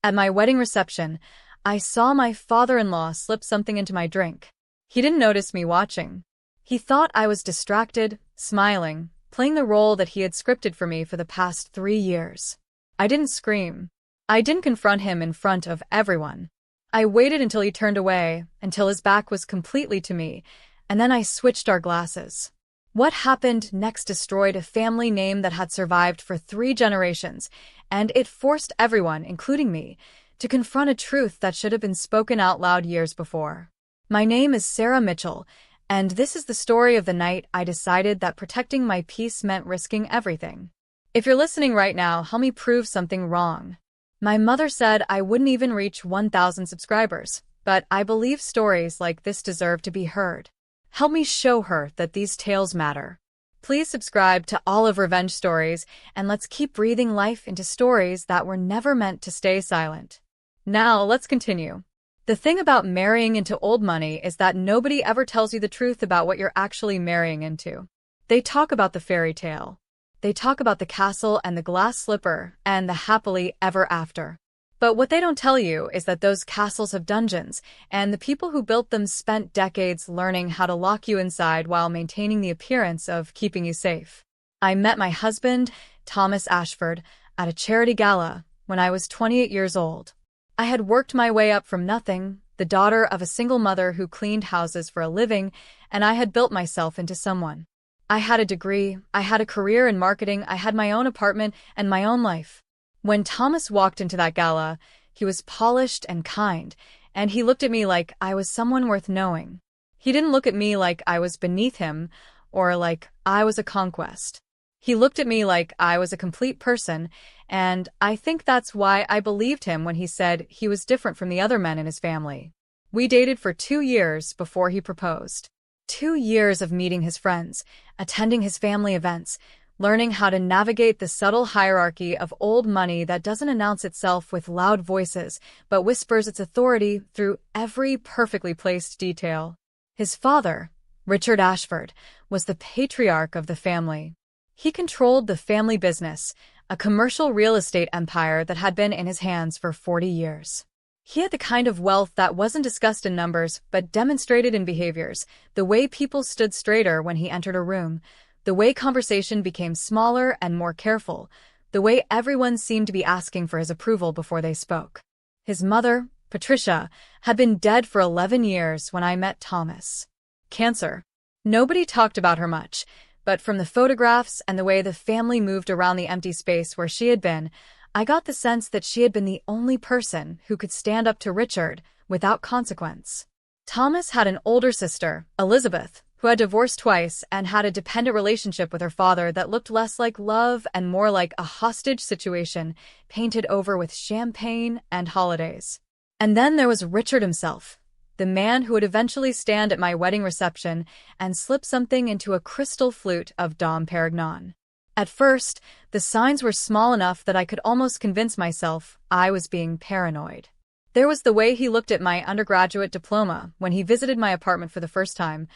At my wedding reception, I saw my father-in-law slip something into my drink. He didn't notice me watching. He thought I was distracted, smiling, playing the role that he had scripted for me for the past 3 years. I didn't scream. I didn't confront him in front of everyone. I waited until he turned away, until his back was completely to me, and then I switched our glasses. What happened next destroyed a family name that had survived for 3 generations, and it forced everyone, including me, to confront a truth that should have been spoken out loud years before. My name is Sarah Mitchell, and this is the story of the night I decided that protecting my peace meant risking everything. If you're listening right now, help me prove something wrong. My mother said I wouldn't even reach 1,000 subscribers, but I believe stories like this deserve to be heard. Help me show her that these tales matter. Please subscribe to Olive Revenge Stories, and let's keep breathing life into stories that were never meant to stay silent. Now, let's continue. The thing about marrying into old money is that nobody ever tells you the truth about what you're actually marrying into. They talk about the fairy tale. They talk about the castle and the glass slipper and the happily ever after. But what they don't tell you is that those castles have dungeons, and the people who built them spent decades learning how to lock you inside while maintaining the appearance of keeping you safe. I met my husband, Thomas Ashford, at a charity gala when I was 28 years old. I had worked my way up from nothing, the daughter of a single mother who cleaned houses for a living, and I had built myself into someone. I had a degree, I had a career in marketing, I had my own apartment and my own life. When Thomas walked into that gala, he was polished and kind, and he looked at me like I was someone worth knowing. He didn't look at me like I was beneath him or like I was a conquest. He looked at me like I was a complete person, and I think that's why I believed him when he said he was different from the other men in his family. We dated for 2 years before he proposed. 2 years of meeting his friends, attending his family events, learning how to navigate the subtle hierarchy of old money that doesn't announce itself with loud voices, but whispers its authority through every perfectly placed detail. His father, Richard Ashford, was the patriarch of the family. He controlled the family business, a commercial real estate empire that had been in his hands for 40 years. He had the kind of wealth that wasn't discussed in numbers but demonstrated in behaviors, the way people stood straighter when he entered a room, the way conversation became smaller and more careful, the way everyone seemed to be asking for his approval before they spoke. His mother, Patricia, had been dead for 11 years when I met Thomas. Cancer. Nobody talked about her much, but from the photographs and the way the family moved around the empty space where she had been, I got the sense that she had been the only person who could stand up to Richard without consequence. Thomas had an older sister, Elizabeth, who had divorced twice and had a dependent relationship with her father that looked less like love and more like a hostage situation painted over with champagne and holidays. And then there was Richard himself, the man who would eventually stand at my wedding reception and slip something into a crystal flute of Dom Perignon. At first, the signs were small enough that I could almost convince myself I was being paranoid. There was the way he looked at my undergraduate diploma when he visited my apartment for the first time,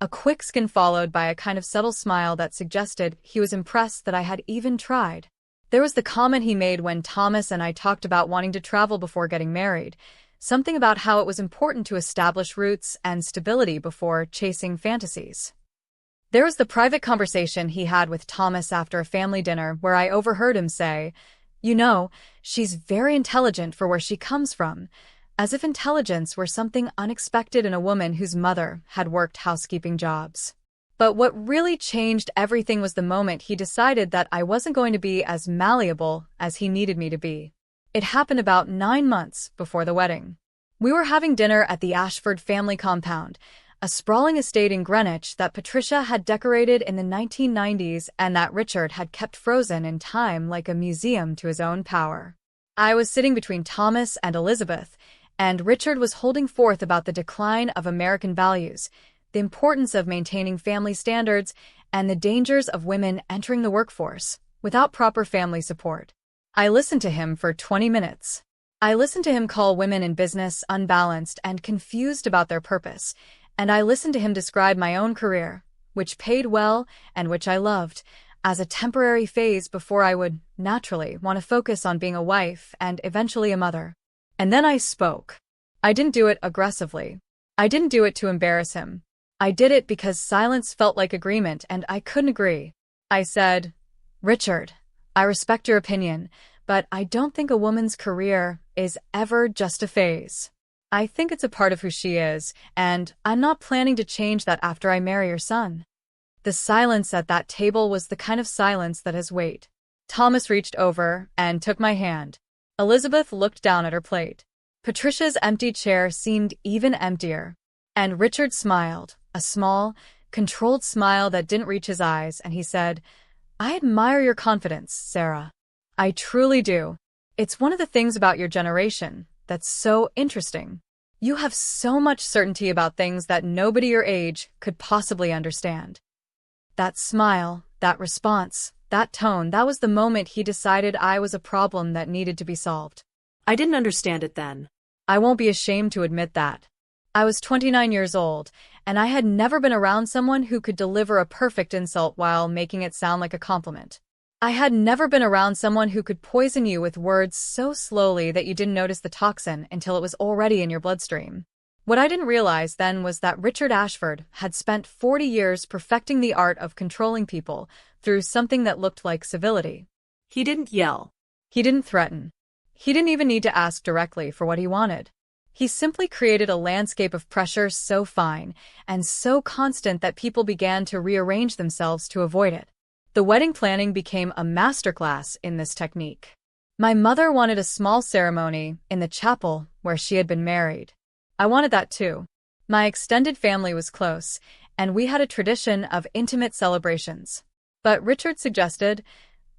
a quick skin followed by a kind of subtle smile that suggested he was impressed that I had even tried. There was the comment he made when Thomas and I talked about wanting to travel before getting married, something about how it was important to establish roots and stability before chasing fantasies. There was the private conversation he had with Thomas after a family dinner where I overheard him say, "You know, she's very intelligent for where she comes from," as if intelligence were something unexpected in a woman whose mother had worked housekeeping jobs. But what really changed everything was the moment he decided that I wasn't going to be as malleable as he needed me to be. It happened about 9 months before the wedding. We were having dinner at the Ashford family compound, a sprawling estate in Greenwich that Patricia had decorated in the 1990s and that Richard had kept frozen in time like a museum to his own power. I was sitting between Thomas and Elizabeth, and Richard was holding forth about the decline of American values, the importance of maintaining family standards, and the dangers of women entering the workforce without proper family support. I listened to him for 20 minutes. I listened to him call women in business unbalanced and confused about their purpose, and I listened to him describe my own career, which paid well and which I loved, as a temporary phase before I would, naturally, want to focus on being a wife and eventually a mother. And then I spoke. I didn't do it aggressively. I didn't do it to embarrass him. I did it because silence felt like agreement and I couldn't agree. I said, "Richard, I respect your opinion, but I don't think a woman's career is ever just a phase. I think it's a part of who she is, and I'm not planning to change that after I marry your son." The silence at that table was the kind of silence that has weight. Thomas reached over and took my hand. Elizabeth looked down at her plate. Patricia's empty chair seemed even emptier. And Richard smiled, a small, controlled smile that didn't reach his eyes, and he said, "I admire your confidence, Sarah. I truly do. It's one of the things about your generation that's so interesting. You have so much certainty about things that nobody your age could possibly understand." That smile, that response, that tone, that was the moment he decided I was a problem that needed to be solved. I didn't understand it then. I won't be ashamed to admit that. I was 29 years old, and I had never been around someone who could deliver a perfect insult while making it sound like a compliment. I had never been around someone who could poison you with words so slowly that you didn't notice the toxin until it was already in your bloodstream. What I didn't realize then was that Richard Ashford had spent 40 years perfecting the art of controlling people through something that looked like civility. He didn't yell. He didn't threaten. He didn't even need to ask directly for what he wanted. He simply created a landscape of pressure so fine and so constant that people began to rearrange themselves to avoid it. The wedding planning became a masterclass in this technique. My mother wanted a small ceremony in the chapel where she had been married. I wanted that too. My extended family was close, and we had a tradition of intimate celebrations. But Richard suggested,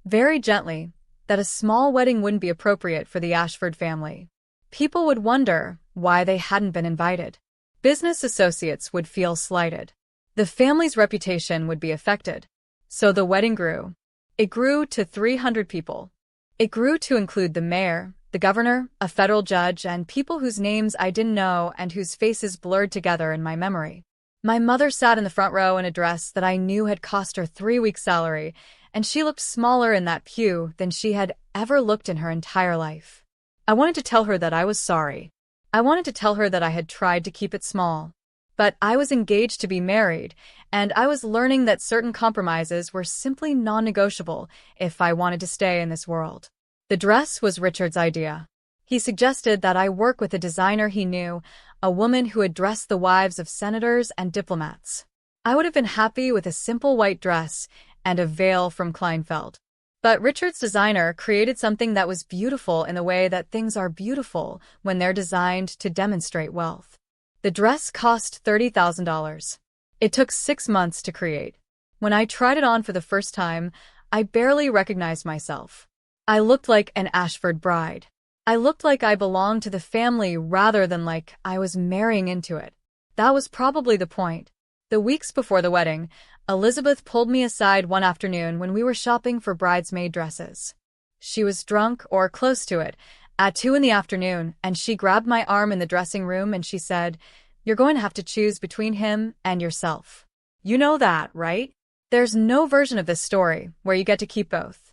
very gently, that a small wedding wouldn't be appropriate for the Ashford family. People would wonder why they hadn't been invited. Business associates would feel slighted. The family's reputation would be affected. So the wedding grew. It grew to 300 people. It grew to include the mayor, the governor, a federal judge, and people whose names I didn't know and whose faces blurred together in my memory. My mother sat in the front row in a dress that I knew had cost her 3 weeks' salary, and she looked smaller in that pew than she had ever looked in her entire life. I wanted to tell her that I was sorry. I wanted to tell her that I had tried to keep it small. But I was engaged to be married, and I was learning that certain compromises were simply non-negotiable if I wanted to stay in this world. The dress was Richard's idea. He suggested that I work with a designer he knew, a woman who had dressed the wives of senators and diplomats. I would have been happy with a simple white dress and a veil from Kleinfeld. But Richard's designer created something that was beautiful in the way that things are beautiful when they're designed to demonstrate wealth. The dress cost $30,000. It took 6 months to create. When I tried it on for the first time, I barely recognized myself. I looked like an Ashford bride. I looked like I belonged to the family rather than like I was marrying into it. That was probably the point. The weeks before the wedding, Elizabeth pulled me aside one afternoon when we were shopping for bridesmaid dresses. She was drunk or close to it at 2 in the afternoon, and she grabbed my arm in the dressing room and she said, "You're going to have to choose between him and yourself. You know that, right? There's no version of this story where you get to keep both."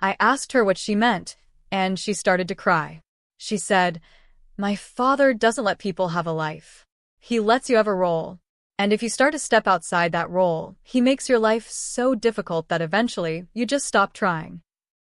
I asked her what she meant, and she started to cry. She said, "My father doesn't let people have a life. He lets you have a role. And if you start to step outside that role, he makes your life so difficult that eventually you just stop trying."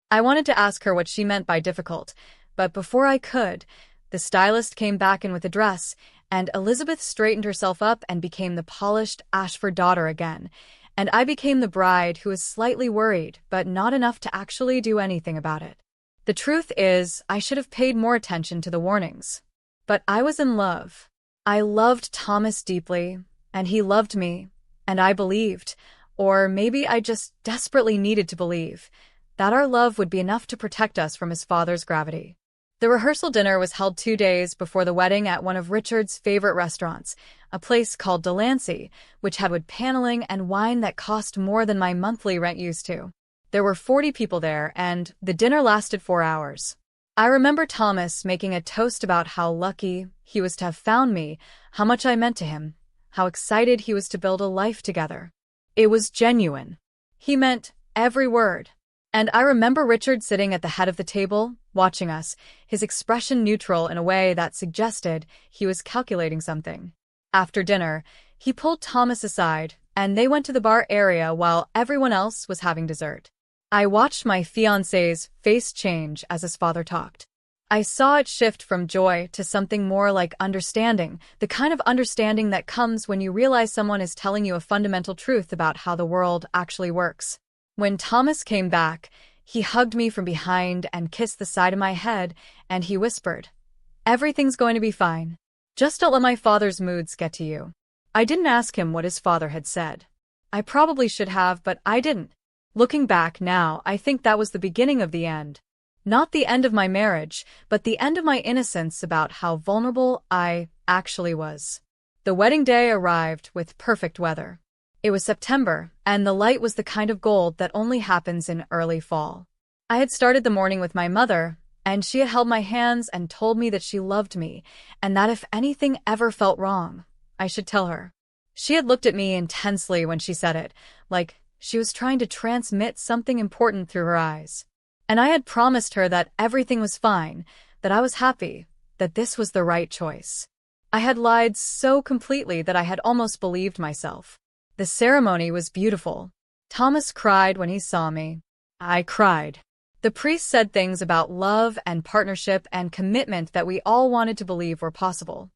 I wanted to ask her what she meant by difficult, but before I could, the stylist came back in with a dress, and Elizabeth straightened herself up and became the polished Ashford daughter again, and I became the bride who was slightly worried, but not enough to actually do anything about it. The truth is, I should have paid more attention to the warnings. But I was in love. I loved Thomas deeply, and he loved me, and I believed, or maybe I just desperately needed to believe, that our love would be enough to protect us from his father's gravity. The rehearsal dinner was held 2 days before the wedding at one of Richard's favorite restaurants, a place called Delancey, which had wood paneling and wine that cost more than my monthly rent used to. There were 40 people there, and the dinner lasted 4 hours. I remember Thomas making a toast about how lucky he was to have found me, how much I meant to him, how excited he was to build a life together. It was genuine. He meant Every word. And I remember Richard sitting at the head of the table, watching us, his expression neutral in a way that suggested he was calculating something. After dinner, he pulled Thomas aside, and they went to the bar area while everyone else was having dessert. I watched my fiancé's face change as his father talked. I saw it shift from joy to something more like understanding, the kind of understanding that comes when you realize someone is telling you a fundamental truth about how the world actually works. When Thomas came back, he hugged me from behind and kissed the side of my head, and he whispered, "Everything's going to be fine. Just don't let my father's moods get to you." I didn't ask him what his father had said. I probably should have, but I didn't. Looking back now, I think that was the beginning of the end. Not the end of my marriage, but the end of my innocence about how vulnerable I actually was. The wedding day arrived with perfect weather. It was September, and the light was the kind of gold that only happens in early fall. I had started the morning with my mother, and she had held my hands and told me that she loved me, and that if anything ever felt wrong, I should tell her. She had looked at me intensely when she said it, like she was trying to transmit something important through her eyes. And I had promised her that everything was fine, that I was happy, that this was the right choice. I had lied so completely that I had almost believed myself. The ceremony was beautiful. Thomas cried when he saw me. I cried. The priest said things about love and partnership and commitment that we all wanted to believe were possible.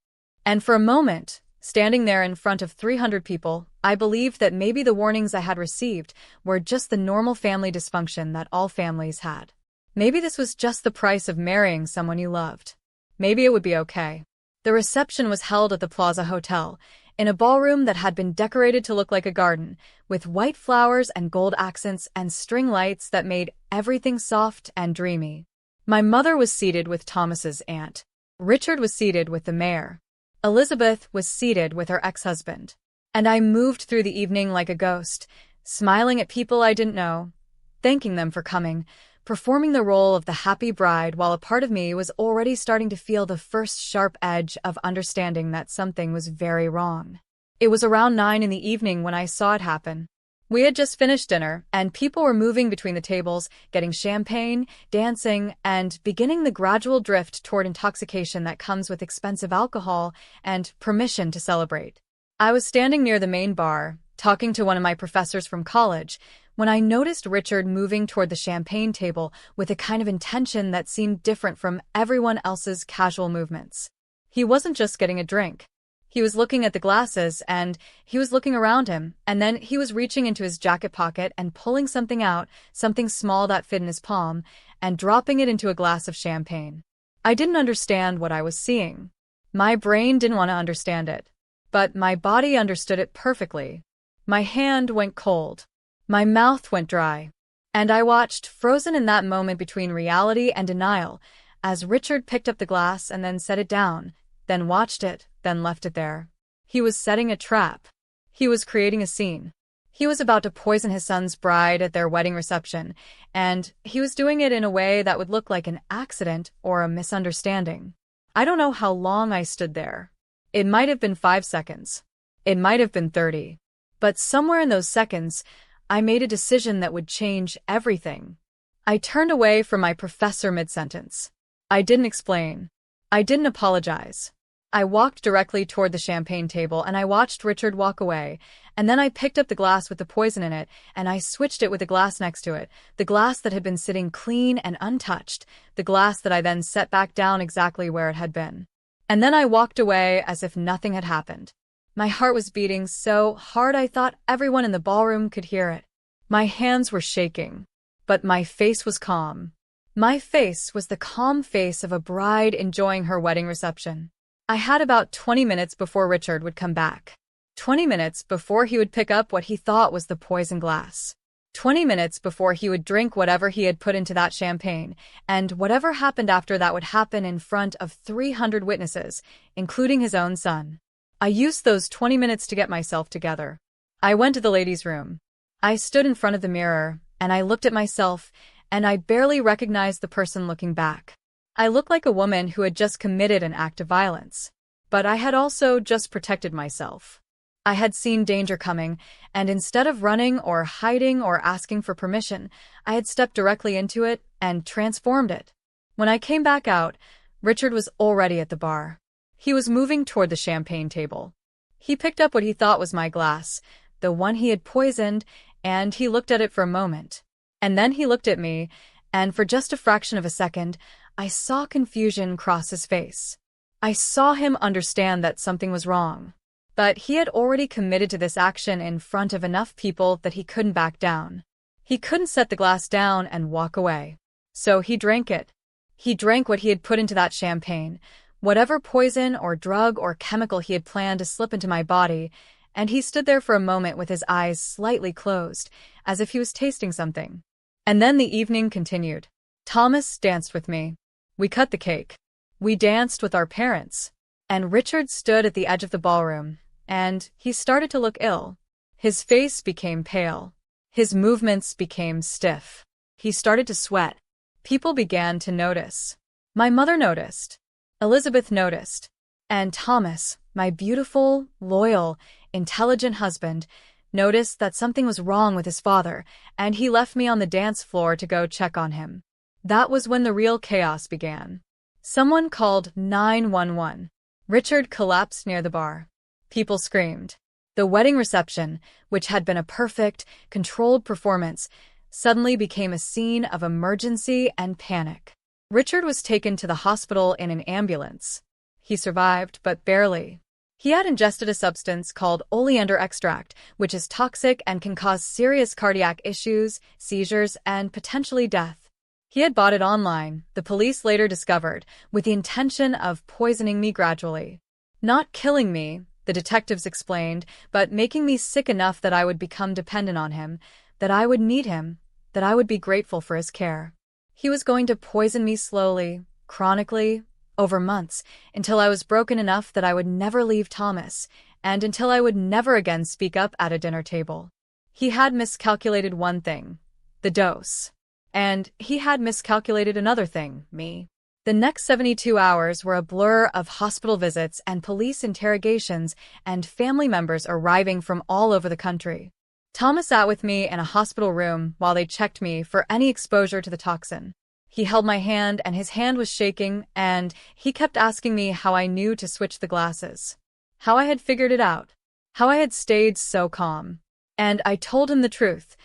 And for a moment, standing there in front of 300 people, I believed that maybe the warnings I had received were just the normal family dysfunction that all families had. Maybe this was just the price of marrying someone you loved. Maybe it would be okay. The reception was held at the Plaza Hotel, in a ballroom that had been decorated to look like a garden, with white flowers and gold accents and string lights that made everything soft and dreamy. My mother was seated with Thomas's aunt. Richard was seated with the mayor. Elizabeth was seated with her ex-husband. And I moved through the evening like a ghost, smiling at people I didn't know, thanking them for coming, performing the role of the happy bride while a part of me was already starting to feel the first sharp edge of understanding that something was very wrong. It was around 9 in the evening when I saw it happen. We had just finished dinner, and people were moving between the tables, getting champagne, dancing, and beginning the gradual drift toward intoxication that comes with expensive alcohol and permission to celebrate. I was standing near the main bar, talking to one of my professors from college, when I noticed Richard moving toward the champagne table with a kind of intention that seemed different from everyone else's casual movements. He wasn't just getting a drink. He was looking at the glasses, and he was looking around him, and then he was reaching into his jacket pocket and pulling something out, something small that fit in his palm, and dropping it into a glass of champagne. I didn't understand what I was seeing. My brain didn't want to understand it. But my body understood it perfectly. My hand went cold. My mouth went dry. And I watched, frozen in that moment between reality and denial, as Richard picked up the glass and then set it down, then watched it, then left it there. He was setting a trap. He was creating a scene. He was about to poison his son's bride at their wedding reception, and he was doing it in a way that would look like an accident or a misunderstanding. I don't know how long I stood there. It might have been 5 seconds. It might have been 30. But somewhere in those seconds, I made a decision that would change everything. I turned away from my professor mid-sentence. I didn't explain. I didn't apologize. I walked directly toward the champagne table and I watched Richard walk away, and then I picked up the glass with the poison in it and I switched it with the glass next to it, the glass that had been sitting clean and untouched, the glass that I then set back down exactly where it had been. And then I walked away as if nothing had happened. My heart was beating so hard I thought everyone in the ballroom could hear it. My hands were shaking, but my face was calm. My face was the calm face of a bride enjoying her wedding reception. I had about 20 minutes before Richard would come back. 20 minutes before he would pick up what he thought was the poison glass. 20 minutes before he would drink whatever he had put into that champagne, and whatever happened after that would happen in front of 300 witnesses, including his own son. I used those 20 minutes to get myself together. I went to the ladies' room. I stood in front of the mirror, and I looked at myself, and I barely recognized the person looking back. I looked like a woman who had just committed an act of violence. But I had also just protected myself. I had seen danger coming, and instead of running or hiding or asking for permission, I had stepped directly into it and transformed it. When I came back out, Richard was already at the bar. He was moving toward the champagne table. He picked up what he thought was my glass, the one he had poisoned, and he looked at it for a moment. And then he looked at me, and for just a fraction of a second, I saw confusion cross his face. I saw him understand that something was wrong. But he had already committed to this action in front of enough people that he couldn't back down. He couldn't set the glass down and walk away. So he drank it. He drank what he had put into that champagne, whatever poison or drug or chemical he had planned to slip into my body, and he stood there for a moment with his eyes slightly closed, as if he was tasting something. And then the evening continued. Thomas danced with me. We cut the cake. We danced with our parents. And Richard stood at the edge of the ballroom, and he started to look ill. His face became pale. His movements became stiff. He started to sweat. People began to notice. My mother noticed. Elizabeth noticed. And Thomas, my beautiful, loyal, intelligent husband, noticed that something was wrong with his father, and he left me on the dance floor to go check on him. That was when the real chaos began. Someone called 911. Richard collapsed near the bar. People screamed. The wedding reception, which had been a perfect, controlled performance, suddenly became a scene of emergency and panic. Richard was taken to the hospital in an ambulance. He survived, but barely. He had ingested a substance called oleander extract, which is toxic and can cause serious cardiac issues, seizures, and potentially death. He had bought it online, the police later discovered, with the intention of poisoning me gradually. Not killing me, the detectives explained, but making me sick enough that I would become dependent on him, that I would need him, that I would be grateful for his care. He was going to poison me slowly, chronically, over months, until I was broken enough that I would never leave Thomas, and until I would never again speak up at a dinner table. He had miscalculated one thing, the dose. And he had miscalculated another thing, me. The next 72 hours were a blur of hospital visits and police interrogations and family members arriving from all over the country. Thomas sat with me in a hospital room while they checked me for any exposure to the toxin. He held my hand and his hand was shaking, and he kept asking me how I knew to switch the glasses. How I had figured it out. How I had stayed so calm. And I told him the truth.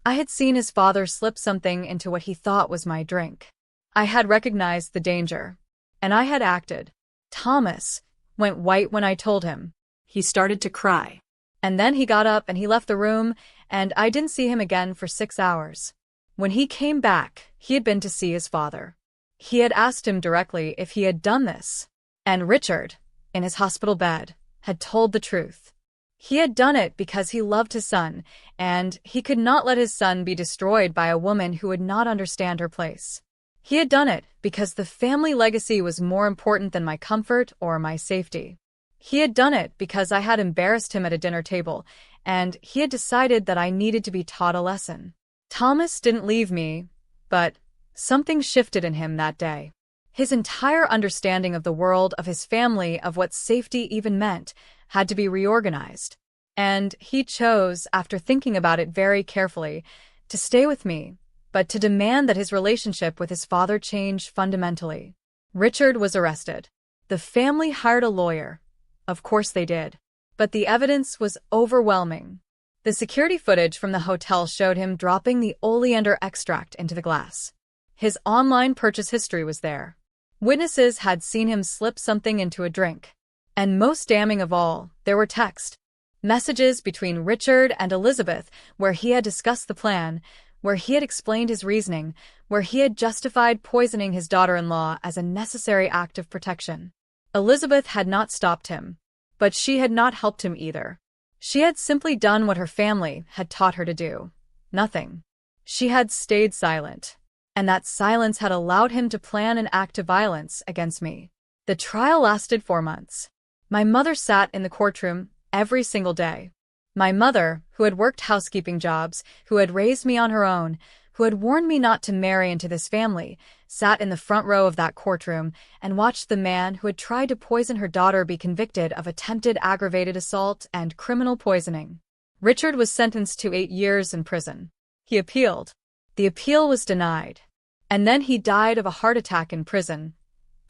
I had seen his father slip something into what he thought was my drink. I had recognized the danger. And I had acted. Thomas went white when I told him. He started to cry. And then he got up and he left the room, and I didn't see him again for 6 hours. When he came back, he had been to see his father. He had asked him directly if he had done this. And Richard, in his hospital bed, had told the truth. He had done it because he loved his son, and he could not let his son be destroyed by a woman who would not understand her place. He had done it because the family legacy was more important than my comfort or my safety. He had done it because I had embarrassed him at a dinner table, and he had decided that I needed to be taught a lesson. Thomas didn't leave me, but something shifted in him that day. His entire understanding of the world, of his family, of what safety even meant, had to be reorganized. And he chose, after thinking about it very carefully, to stay with me, but to demand that his relationship with his father change fundamentally. Richard was arrested. The family hired a lawyer. Of course they did. But the evidence was overwhelming. The security footage from the hotel showed him dropping the oleander extract into the glass. His online purchase history was there. Witnesses had seen him slip something into a drink. And most damning of all, there were text messages between Richard and Elizabeth where he had discussed the plan, where he had explained his reasoning, where he had justified poisoning his daughter-in-law as a necessary act of protection. Elizabeth had not stopped him, but she had not helped him either. She had simply done what her family had taught her to do. Nothing. She had stayed silent, and that silence had allowed him to plan an act of violence against me. The trial lasted 4 months. My mother sat in the courtroom every single day. My mother, who had worked housekeeping jobs, who had raised me on her own, who had warned me not to marry into this family, sat in the front row of that courtroom and watched the man who had tried to poison her daughter be convicted of attempted aggravated assault and criminal poisoning. Richard was sentenced to 8 years in prison. He appealed. The appeal was denied. And then he died of a heart attack in prison,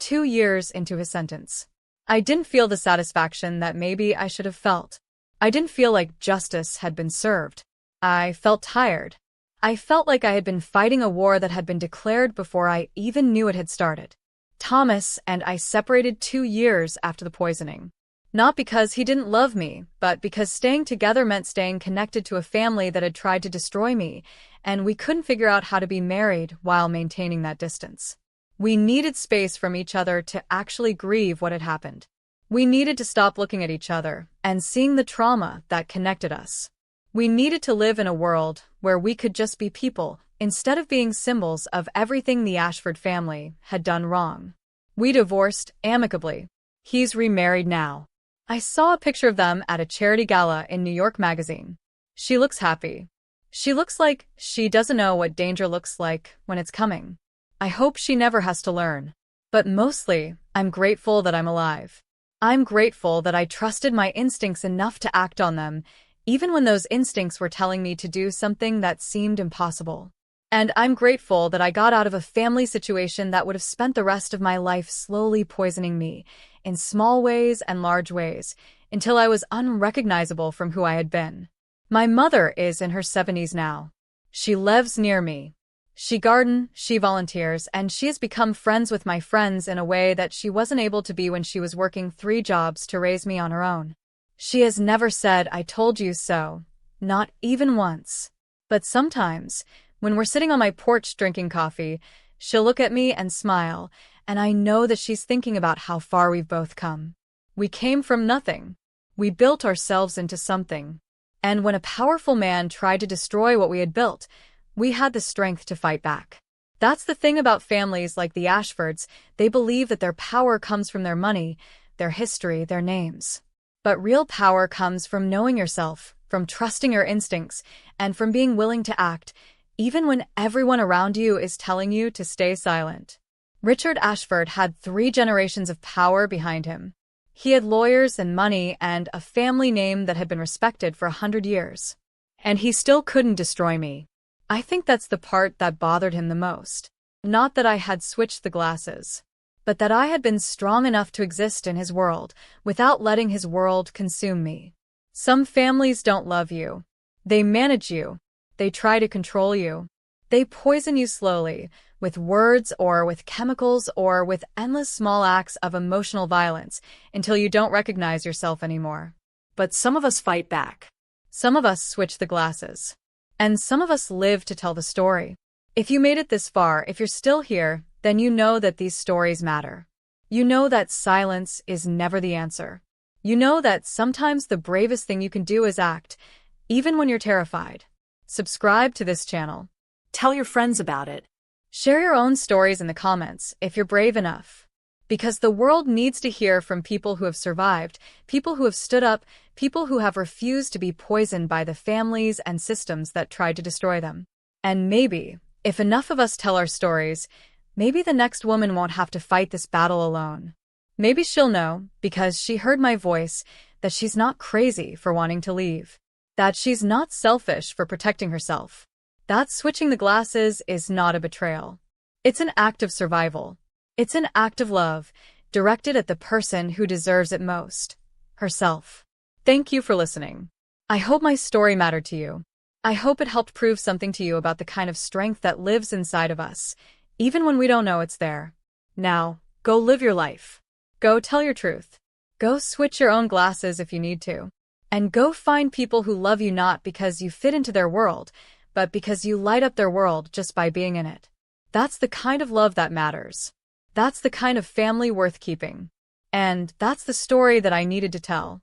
2 years into his sentence. I didn't feel the satisfaction that maybe I should have felt. I didn't feel like justice had been served. I felt tired. I felt like I had been fighting a war that had been declared before I even knew it had started. Thomas and I separated 2 years after the poisoning. Not because he didn't love me, but because staying together meant staying connected to a family that had tried to destroy me, and we couldn't figure out how to be married while maintaining that distance. We needed space from each other to actually grieve what had happened. We needed to stop looking at each other and seeing the trauma that connected us. We needed to live in a world where we could just be people, instead of being symbols of everything the Ashford family had done wrong. We divorced amicably. He's remarried now. I saw a picture of them at a charity gala in New York Magazine. She looks happy. She looks like she doesn't know what danger looks like when it's coming. I hope she never has to learn. But mostly, I'm grateful that I'm alive. I'm grateful that I trusted my instincts enough to act on them, even when those instincts were telling me to do something that seemed impossible. And I'm grateful that I got out of a family situation that would have spent the rest of my life slowly poisoning me, in small ways and large ways, until I was unrecognizable from who I had been. My mother is in her 70s now. She lives near me. She gardens, she volunteers, and she has become friends with my friends in a way that she wasn't able to be when she was working 3 jobs to raise me on her own. She has never said, "I told you so," not even once. But sometimes, when we're sitting on my porch drinking coffee, she'll look at me and smile, and I know that she's thinking about how far we've both come. We came from nothing. We built ourselves into something. And when a powerful man tried to destroy what we had built, we had the strength to fight back. That's the thing about families like the Ashfords. They believe that their power comes from their money, their history, their names. But real power comes from knowing yourself, from trusting your instincts, and from being willing to act, even when everyone around you is telling you to stay silent. Richard Ashford had 3 generations of power behind him. He had lawyers and money and a family name that had been respected for 100 years. And he still couldn't destroy me. I think that's the part that bothered him the most. Not that I had switched the glasses, but that I had been strong enough to exist in his world without letting his world consume me. Some families don't love you. They manage you. They try to control you. They poison you slowly, with words or with chemicals or with endless small acts of emotional violence until you don't recognize yourself anymore. But some of us fight back. Some of us switch the glasses. And some of us live to tell the story. If you made it this far, if you're still here, then you know that these stories matter. You know that silence is never the answer. You know that sometimes the bravest thing you can do is act, even when you're terrified. Subscribe to this channel. Tell your friends about it. Share your own stories in the comments if you're brave enough. Because the world needs to hear from people who have survived, people who have stood up, people who have refused to be poisoned by the families and systems that tried to destroy them. And maybe, if enough of us tell our stories, maybe the next woman won't have to fight this battle alone. Maybe she'll know, because she heard my voice, that she's not crazy for wanting to leave. That she's not selfish for protecting herself. That switching the glasses is not a betrayal. It's an act of survival. It's an act of love, directed at the person who deserves it most, herself. Thank you for listening. I hope my story mattered to you. I hope it helped prove something to you about the kind of strength that lives inside of us, even when we don't know it's there. Now, go live your life. Go tell your truth. Go switch your own glasses if you need to. And go find people who love you not because you fit into their world, but because you light up their world just by being in it. That's the kind of love that matters. That's the kind of family worth keeping. And that's the story that I needed to tell.